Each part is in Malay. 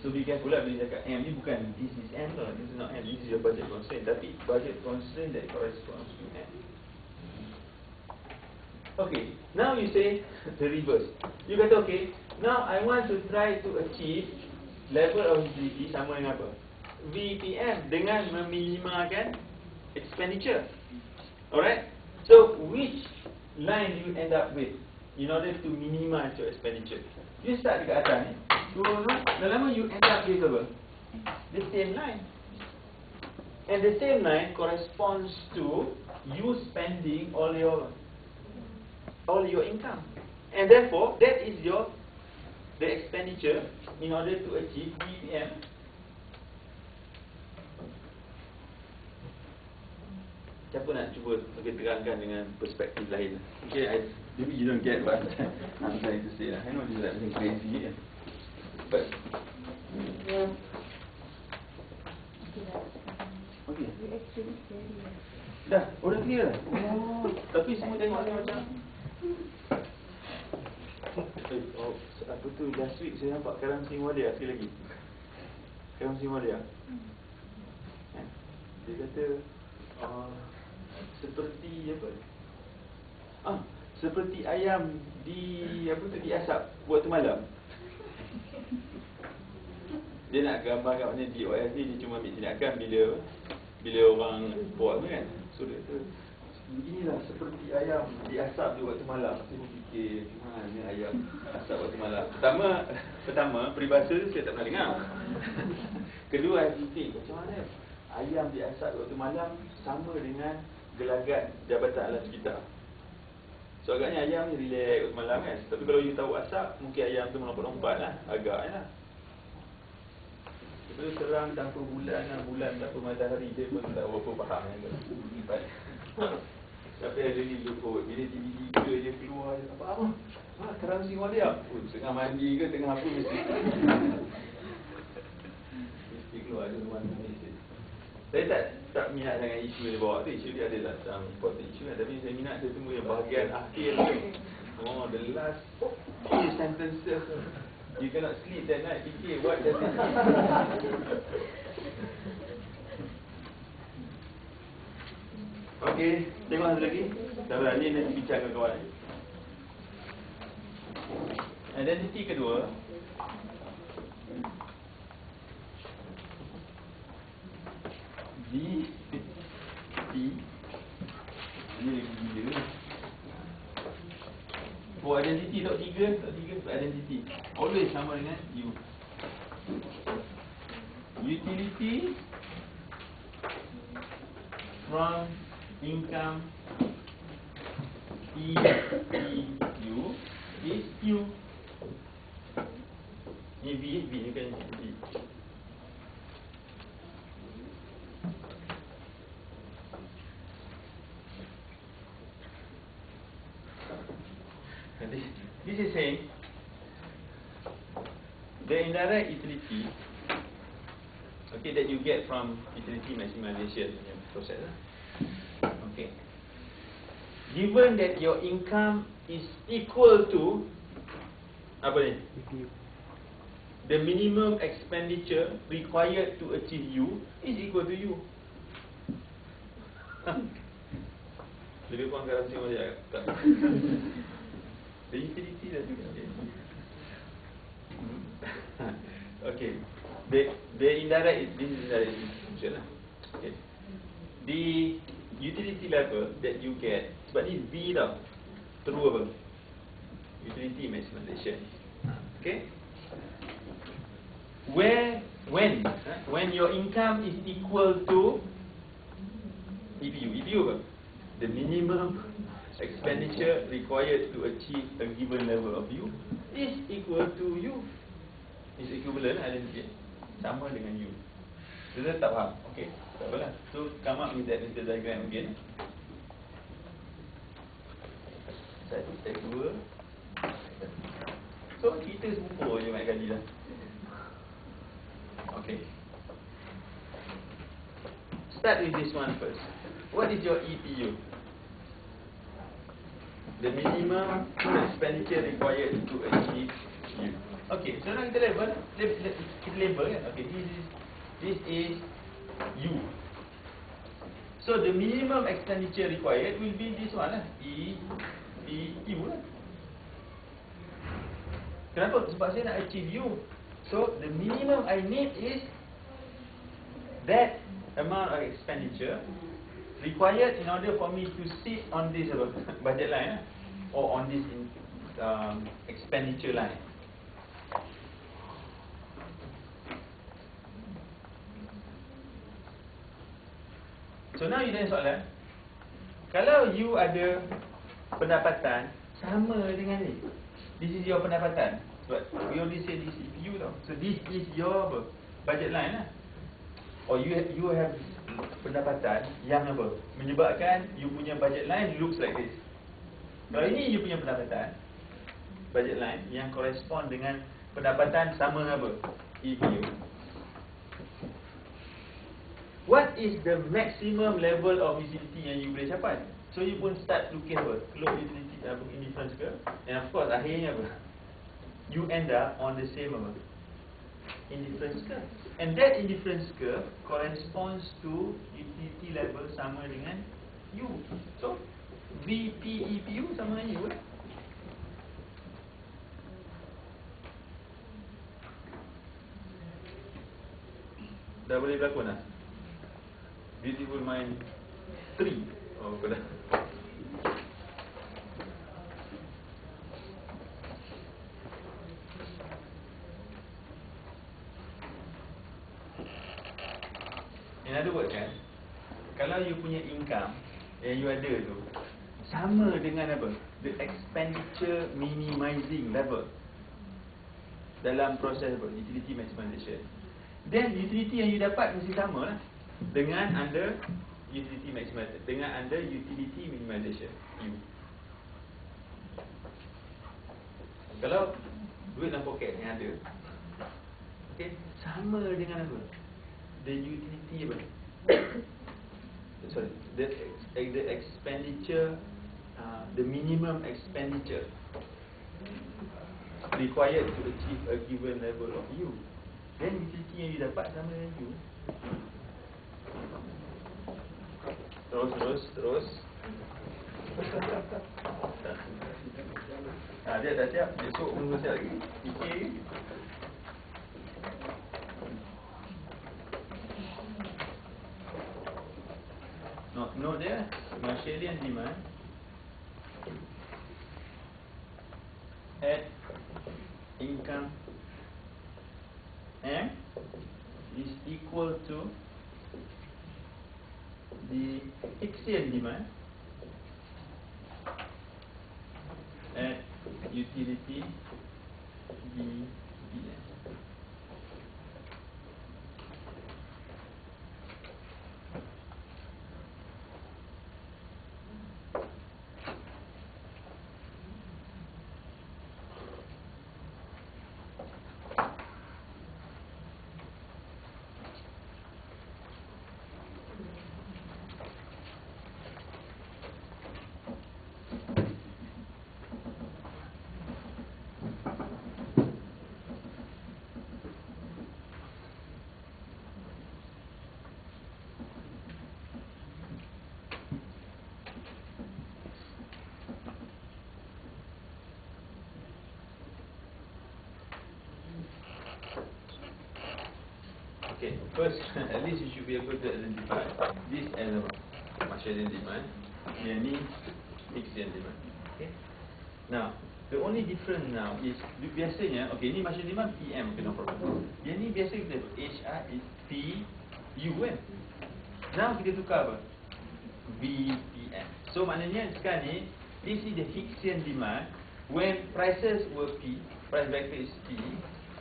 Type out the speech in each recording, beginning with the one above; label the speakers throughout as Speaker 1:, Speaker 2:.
Speaker 1: So be careful lah bila cakap M ni bukan this is M lah. This is not M. This is your budget constraint. Tapi budget constraint that corresponds to M. Okay, now you say the reverse. You kata okay, now I want to try to achieve level of utility sama dengan apa? VPM dengan meminimalkan expenditure. Alright? So which line do you end up with in order to minimize your expenditure? You start dekat atas ni, turun, lama-lama you end up with apa? The same line. And the same line corresponds to you spending all your income. And therefore, that is the expenditure in order to achieve VPM. Siapa nak cuba terangkan dengan perspektif lain? Okay, maybe you don't get what I'm trying to say. I know this is like crazy, but okay. Dah, udah clear dah. Oh, tapi semua tengok macam. Apa tu last week saya nampak Karam Singh Wadia sekali lagi. Karam Singh Wadia. Dia kata seperti apa? Seperti ayam diasap waktu malam. Dia nak gambar kat mana DOS ni, dia cuma ambil tindakan bila orang buat kan. So dia kata beginilah seperti ayam diasap di waktu malam. Saya fikir mana ayam asap waktu malam. Pertama peribahasa saya tak pernah dengar. Kedua saya fikir macam mana ayam diasap waktu malam sama dengan gelagat Jabatan Alam Sekitar. So agaknya ayam ni relax waktu malam kan. Tapi kalau you tahu asap, mungkin ayam tu melompat-lompat lah. Agaknya lah. Lepas tu terang tanpa bulan tanpa matahari, dia pun tak berapa faham yang tapi ada ni lukut. Bila TV3 je keluar, dia apa? Karam Singh Wadia. Tengah mandi ke tengah apa mesti keluar ada rumah Malaysia. Saya tak minat dengan isu yang dia bawa tu. Isu dia adalah some important isu kan. Tapi saya minat saya tunggu yang bahagian akhir tu. The last few sentences. You cannot sleep that night. Fikir what does it mean. Okay, tengok satu lagi. Dah ni nanti bincang dengan kawan. Identity kedua. Ini lagi gila. For identity tak tiga for identity. Always sama dengan U. Utility from income EPU is U. Ni V ni kan utility. This is saying the indirect utility, okay, that you get from utility maximization process. Okay, given that your income is equal to apa ni? The minimum expenditure required to achieve U is equal to U. Lebih kurang garansi macam tak. The utility dah tu. Okay. The indirect, this is indirect function lah. Okay. The utility level that you get, sebab ni V tau. Terus apa? Utility maximization. Okay. When your income is equal to EPU apa? The minimum expenditure required to achieve a given level of U is equal to U. Is equivalent identity. Sama dengan U. Kita tak faham. Okay, tak apalah. So come up with that little diagram again. Satu, step 2. So kita serupa je banyak kali lah. Okay. Start with this one first. What is your EPU? The minimum expenditure required to achieve U. Okay. Okay, so now kita label, kita label kan. Okay, this is U. So the minimum expenditure required will be this one lah, E, P, U lah. Kenapa? Sebab saya nak achieve U. So the minimum I need is that amount of expenditure required in order for me to sit on this budget line or on this expenditure line. So now you tanya soalan, kalau you ada pendapatan sama dengan ni, this is your pendapatan. Sebab we already say this is you tau. So this is your budget line lah. Or you have pendapatan yang menyebabkan you punya budget line looks like this. Kalau ini you punya pendapatan budget line yang correspond dengan pendapatan sama EPU. What is the maximum level of utility yang you boleh capai? So you pun start looking close utility indifference curve. And of course akhirnya you end up on the same indifference curve. And that indifference curve corresponds to utility level sama dengan U. So VPEPU sama dengan U. Dah boleh berlakon dah? Beautiful Mind 3. Oh, apa dah? In other words kan, kalau you punya income yang you ada tu sama dengan the expenditure minimizing level dalam proses utility maximization, then utility yang you dapat mesti sama lah dengan under utility maximization, dengan under utility minimization U. Kalau duit dalam poket yang ada, okay, sama dengan the utility sorry, the expenditure, the minimum expenditure required to achieve a given level of U, then utility yang you dapat sama dengan U. Terus. Dia dah siap. Besok tunggu siap lagi. Fikir. Note dia, Marshallian demand at income M is equal to the Hicksian demand at utility D. Okay, first, at least you should be able to identify this as a Marshallian demand, yang ni Hicksian demand. Okay. Now, the only difference now is biasanya, okay, ni Marshallian demand PM, okay, no problem. Yang ni biasa kita HR is PU kan. Now kita tukar VPM. So maknanya sekarang ni, this is the Hicksian demand when prices were P, price vector is P.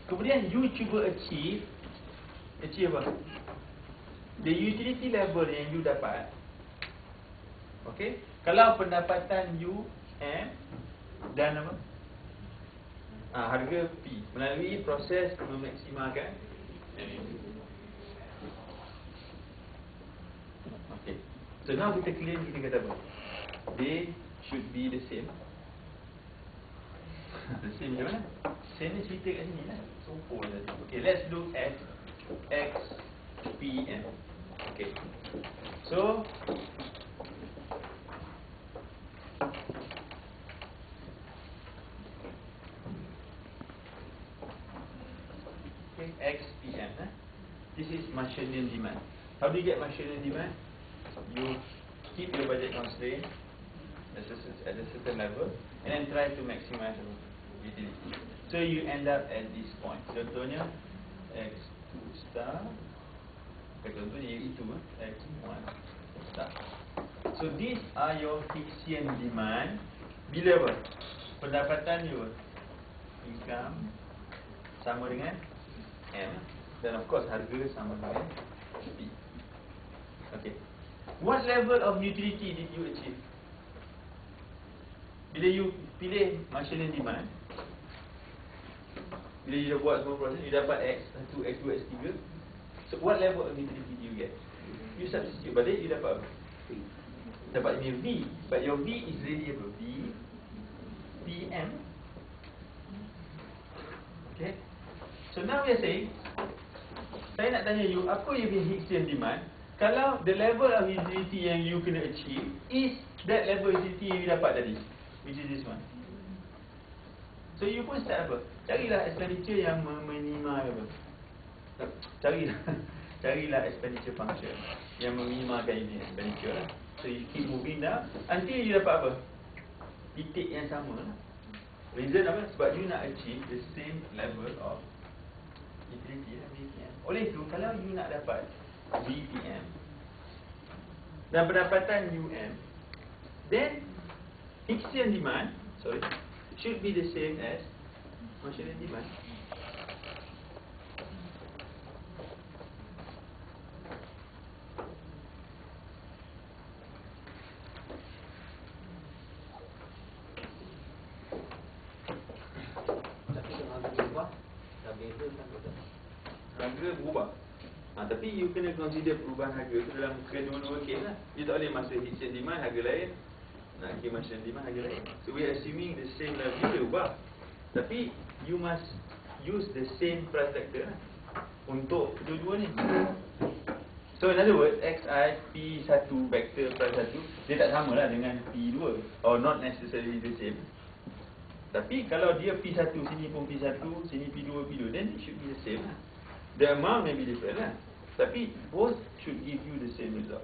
Speaker 1: Kemudian you cuba achieve apa? The utility level yang you dapat. Okay, kalau pendapatan you M dan apa? Harga P melalui proses memaksimalkan. Okay, so now kita claim, kita kata apa? They should be the same. The same macam mana? Same ni cerita kat sini lah. Sopo tadi. Okay, let's look at XPM. Okay. So okay, XPM. This is Marshallian demand. How do you get Marshallian demand? You keep your budget constraint at a certain level and then try to maximize utility. So you end up at this point. Contohnya X2 star. Contohnya itu X1 star. So these are your fixed demand. Bila apa? Pendapatan you, income sama dengan M, dan of course harga sama dengan P. Okay. What level of utility did you achieve? Bila you pilih Marshallian demand, bila you dah buat semua proses, you dapat X1, X2, X3. So what level of utility do you get? You substitute, but then you dapat apa? Dapat ni V, but your V is really apa? V PM. Okay. So now we are saying, saya nak tanya you, apa you punya Higgsian demand? Kalau the level of utility yang you kena achieve is that level utility yang you dapat tadi, which is this one. So you pun start apa? Carilah expenditure yang meminima apa? Carilah expenditure function yang meminimalkan ini expenditure lah. So you keep moving down until you dapat apa? Titik yang sama lah. Reason apa? Sebab you nak achieve the same level of utility lah, VPM. Oleh itu, kalau you nak dapat VPM dan pendapatan UM, then Higgsian demand should be the same as Marshallian demand. Harga berubah. Tapi you kena consider perubahan harga tu dalam kedua-dua kes lah. You tak boleh masa Higgsian demand harga lain, nak pergi Marshallian demand harga lain. So we are assuming the same level boleh ubah, tapi you must use the same price factor lah untuk kedua-dua ni. So in other words, XI P1 vector price 1 dia tak sama lah dengan P2, or not necessarily the same. Tapi kalau dia P1 sini pun P1, sini P2, then it should be the same lah. The amount may be different lah, tapi both should give you the same result.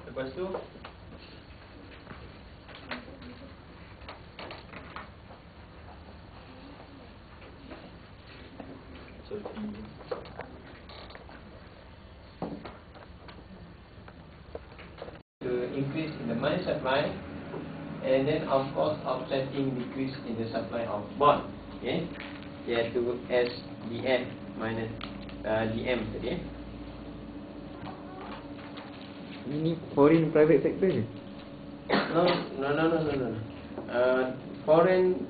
Speaker 1: Lepas tu
Speaker 2: to increase in the money supply, and then of course offsetting decrease in the supply of bond. Okay, iaitu SDF minus DM tadi.
Speaker 3: Ini foreign private sector ni?
Speaker 2: No. Foreign